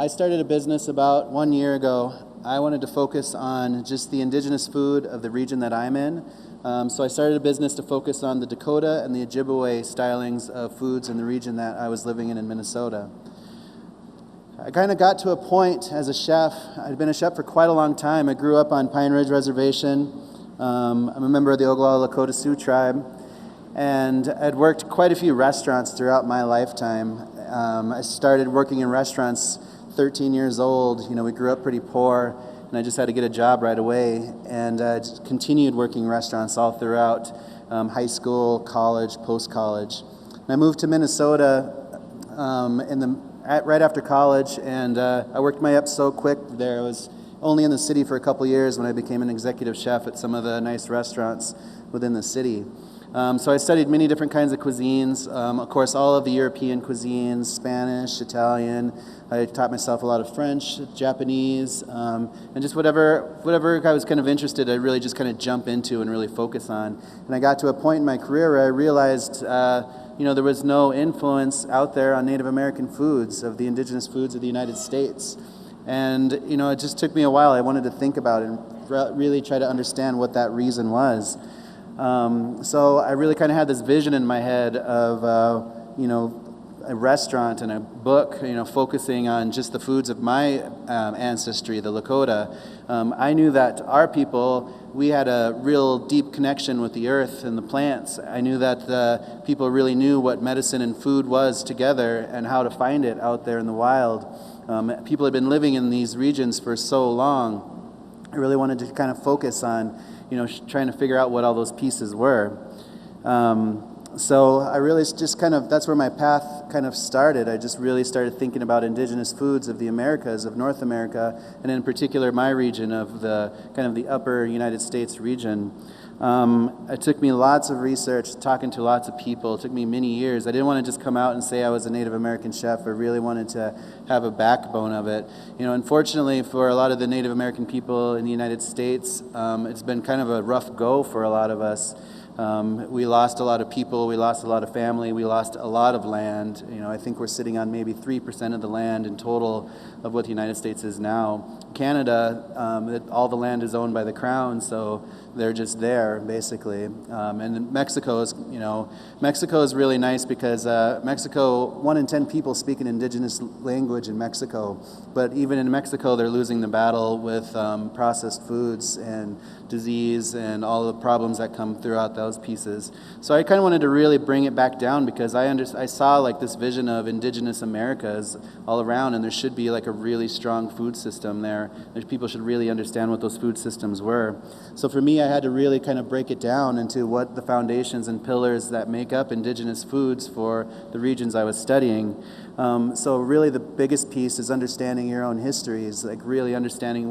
I started a business about 1 year ago. I wanted to focus on just the indigenous food of the region that I'm in. So I started a business to focus on the Dakota and the Ojibwe stylings of foods in the region that I was living in Minnesota. I kind of got to a point as a chef. I'd been a chef for quite a long time. I grew up on Pine Ridge Reservation. I'm a member of the Oglala Lakota Sioux tribe. And I'd worked quite a few restaurants throughout my lifetime. I started working in restaurants 13 years old. We grew up pretty poor, and I just had to get a job right away. And I just continued working restaurants all throughout high school, college, post-college. And I moved to Minnesota right after college, and I worked my up so quick there. I was only in the city for a couple years when I became an executive chef at some of the nice restaurants within the city. So I studied many different kinds of cuisines, of course all of the European cuisines, Spanish, Italian. I taught myself a lot of French, Japanese, and just whatever I was kind of interested, I really just kind of jump into and really focus on. And I got to a point in my career where I realized there was no influence out there on Native American foods, of the indigenous foods of the United States. And it just took me a while. I wanted to think about it and really try to understand what that reason was. So I really kind of had this vision in my head of, a restaurant and a book, focusing on just the foods of my ancestry, the Lakota. I knew that our people, we had a real deep connection with the earth and the plants. I knew that the people really knew what medicine and food was together and how to find it out there in the wild. People had been living in these regions for so long. I really wanted to kind of focus on trying to figure out what all those pieces were. So I really just that's where my path kind of started. I just really started thinking about indigenous foods of the Americas, of North America, and in particular my region of the upper United States region. It took me lots of research, talking to lots of people. It took me many years. I didn't want to just come out and say I was a Native American chef. I really wanted to have a backbone of it. Unfortunately for a lot of the Native American people in the United States, it's been kind of a rough go for a lot of us. We lost a lot of people, we lost a lot of family, we lost a lot of land. I think we're sitting on maybe 3% of the land in total of what the United States is now. Canada, all the land is owned by the Crown, so they're just there, basically. And Mexico is really nice because Mexico, 1 in 10 people speak an indigenous language in Mexico. But even in Mexico, they're losing the battle with processed foods and disease and all the problems that come throughout those pieces. So I kind of wanted to really bring it back down because I saw like this vision of indigenous Americas all around, and there should be like a really strong food system there. People should really understand what those food systems were. So for me, I had to really kind of break it down into what the foundations and pillars that make up indigenous foods for the regions I was studying. So really the biggest piece is understanding your own histories, like really understanding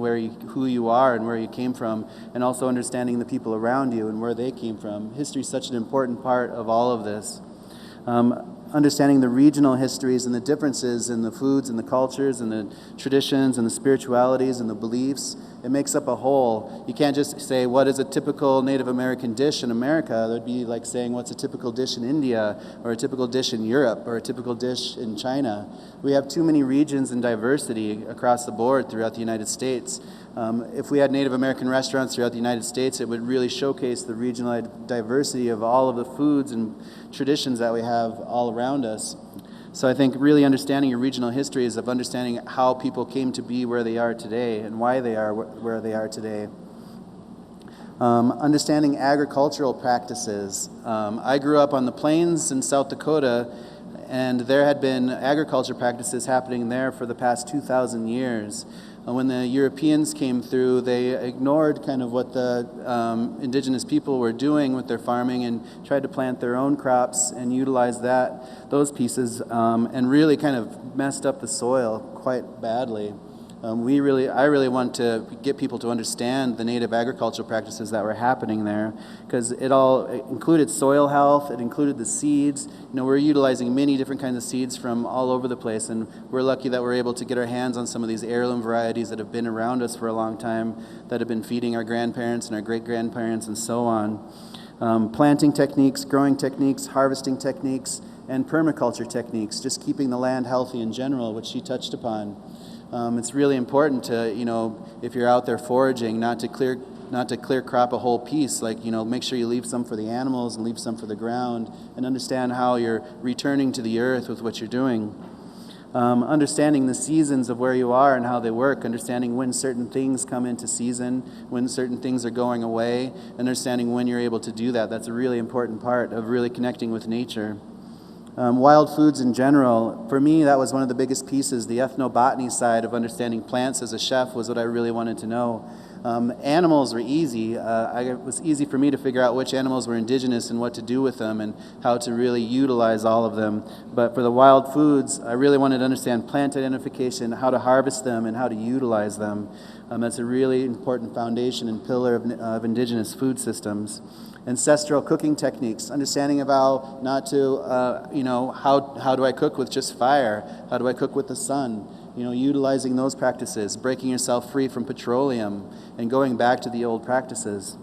who you are and where you came from, and also understanding the people around you and where they came from. History is such an important part of all of this. Understanding the regional histories and the differences in the foods and the cultures and the traditions and the spiritualities and the beliefs, it makes up a whole. You can't just say, what is a typical Native American dish in America? That would be like saying, what's a typical dish in India, or a typical dish in Europe, or a typical dish in China. We have too many regions and diversity across the board throughout the United States. If we had Native American restaurants throughout the United States, it would really showcase the regional diversity of all of the foods and traditions that we have all around us. So I think really understanding your regional history is of understanding how people came to be where they are today and why they are where they are today. Understanding agricultural practices. I grew up on the plains in South Dakota, and there had been agriculture practices happening there for the past 2,000 years. When the Europeans came through, they ignored kind of what the indigenous people were doing with their farming and tried to plant their own crops and utilize those pieces, and really kind of messed up the soil quite badly. I really want to get people to understand the native agricultural practices that were happening there, because it included soil health, it included the seeds. We're utilizing many different kinds of seeds from all over the place, and we're lucky that we're able to get our hands on some of these heirloom varieties that have been around us for a long time, that have been feeding our grandparents and our great-grandparents and so on. Planting techniques, growing techniques, harvesting techniques, and permaculture techniques, just keeping the land healthy in general, which she touched upon. It's really important to, if you're out there foraging, not to clear crop a whole piece. Like, make sure you leave some for the animals and leave some for the ground, and understand how you're returning to the earth with what you're doing. Understanding the seasons of where you are and how they work, understanding when certain things come into season, when certain things are going away, understanding when you're able to do that. That's a really important part of really connecting with nature. Wild foods in general, for me, that was one of the biggest pieces. The ethnobotany side of understanding plants as a chef was what I really wanted to know. Animals were easy. It was easy for me to figure out which animals were indigenous and what to do with them and how to really utilize all of them. But for the wild foods, I really wanted to understand plant identification, how to harvest them, and how to utilize them. That's a really important foundation and pillar of indigenous food systems. Ancestral cooking techniques, understanding of how not to, how do I cook with just fire? How do I cook with the sun? Utilizing those practices, breaking yourself free from petroleum, and going back to the old practices.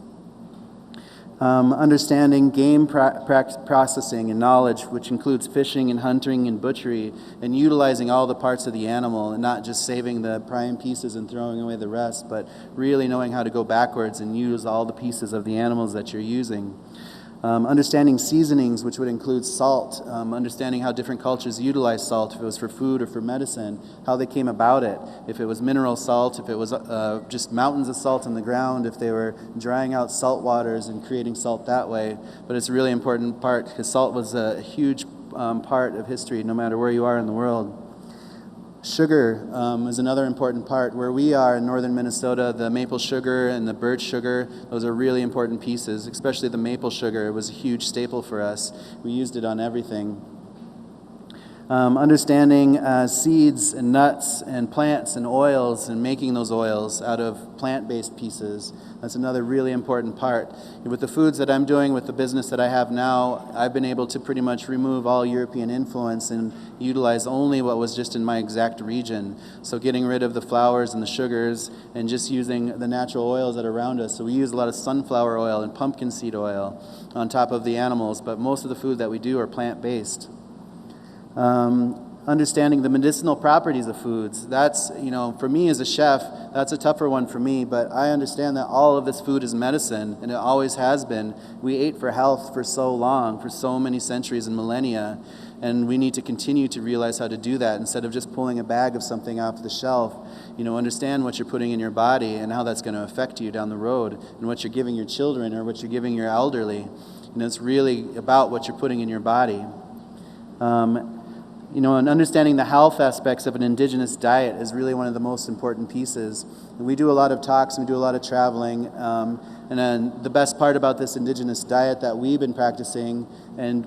Understanding game processing and knowledge, which includes fishing and hunting and butchery, and utilizing all the parts of the animal, and not just saving the prime pieces and throwing away the rest, but really knowing how to go backwards and use all the pieces of the animals that you're using. Understanding seasonings, which would include salt, understanding how different cultures utilize salt, if it was for food or for medicine, how they came about it, if it was mineral salt, if it was just mountains of salt in the ground, if they were drying out salt waters and creating salt that way. But it's a really important part, because salt was a huge part of history, no matter where you are in the world. Sugar is another important part. Where we are in northern Minnesota, the maple sugar and the birch sugar, those are really important pieces, especially the maple sugar. It was a huge staple for us. We used it on everything. Understanding seeds and nuts and plants and oils and making those oils out of plant-based pieces. That's another really important part. With the foods that I'm doing, with the business that I have now, I've been able to pretty much remove all European influence and utilize only what was just in my exact region. So getting rid of the flours and the sugars and just using the natural oils that are around us. So we use a lot of sunflower oil and pumpkin seed oil on top of the animals, but most of the food that we do are plant-based. Understanding the medicinal properties of foods. That's, for me as a chef, that's a tougher one for me, but I understand that all of this food is medicine, and it always has been. We ate for health for so long, for so many centuries and millennia, and we need to continue to realize how to do that instead of just pulling a bag of something off the shelf. Understand what you're putting in your body and how that's going to affect you down the road, and what you're giving your children or what you're giving your elderly. It's really about what you're putting in your body. And understanding the health aspects of an indigenous diet is really one of the most important pieces. And we do a lot of talks, we do a lot of traveling, and then the best part about this indigenous diet that we've been practicing and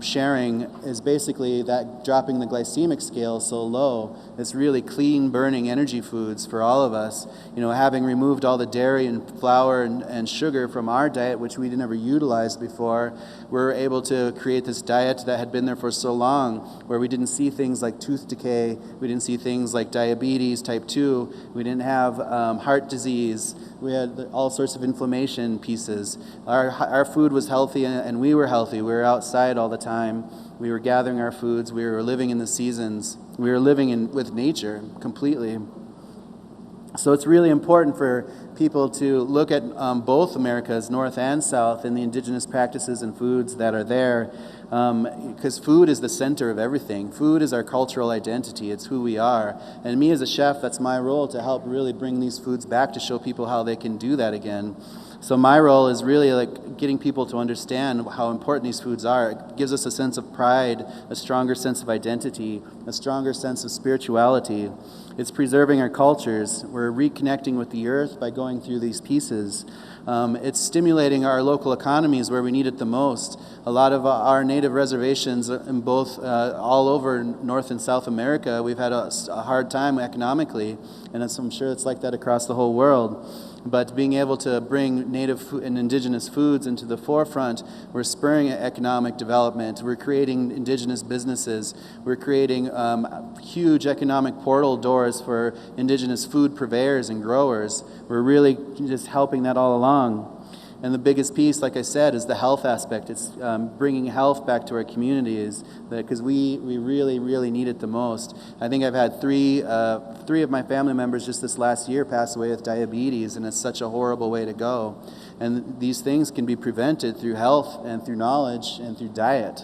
sharing is basically that dropping the glycemic scale so low. It's really clean burning energy foods for all of us. Having removed all the dairy and flour and sugar from our diet, which we never utilized before, we're able to create this diet that had been there for so long, where we didn't see things like tooth decay, we didn't see things like diabetes type 2, we didn't have heart disease, we had all sorts of inflammation pieces. Our food was healthy and we were healthy. We were outside all the time. We were gathering our foods. We were living in the seasons. We were living with nature completely. So it's really important for people to look at both Americas, North and South, and the indigenous practices and foods that are there, because food is the center of everything. Food is our cultural identity. It's who we are. And me as a chef, that's my role, to help really bring these foods back, to show people how they can do that again. So my role is really like getting people to understand how important these foods are. It gives us a sense of pride, a stronger sense of identity, a stronger sense of spirituality. It's preserving our cultures. We're reconnecting with the earth by going through these pieces. It's stimulating our local economies where we need it the most. A lot of our native reservations in both all over North and South America, we've had a hard time economically, and I'm sure it's like that across the whole world. But being able to bring native and indigenous foods into the forefront, we're spurring economic development. We're creating indigenous businesses. We're creating huge economic portal doors for indigenous food purveyors and growers. We're really just helping that all along. And the biggest piece, like I said, is the health aspect. It's bringing health back to our communities, because we really, really need it the most. I think I've had three of my family members just this last year pass away with diabetes, and it's such a horrible way to go. And these things can be prevented through health and through knowledge and through diet.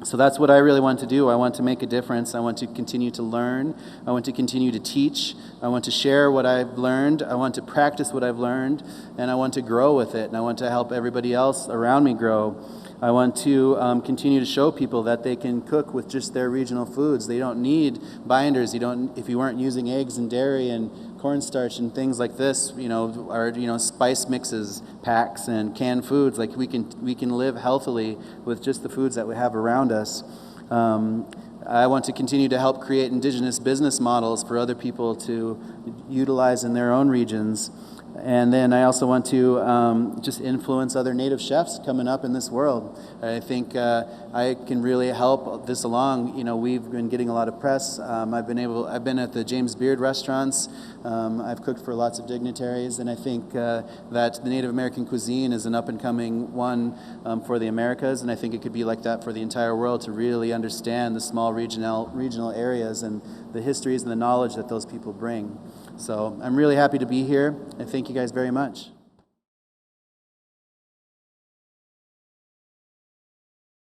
So that's what I really want to do. I want to make a difference. I want to continue to learn. I want to continue to teach. I want to share what I've learned. I want to practice what I've learned, and I want to grow with it, and I want to help everybody else around me grow. I want to continue to show people that they can cook with just their regional foods. They don't need binders. If you weren't using eggs and dairy and cornstarch and things like this, or spice mixes, packs, and canned foods, like we can live healthily with just the foods that we have around us. I want to continue to help create indigenous business models for other people to utilize in their own regions. And then I also want to just influence other Native chefs coming up in this world. I think I can really help this along. We've been getting a lot of press. I've been at the James Beard restaurants. I've cooked for lots of dignitaries, and I think that the Native American cuisine is an up-and-coming one for the Americas, and I think it could be like that for the entire world, to really understand the small regional areas and the histories and the knowledge that those people bring. So I'm really happy to be here, and thank you guys very much.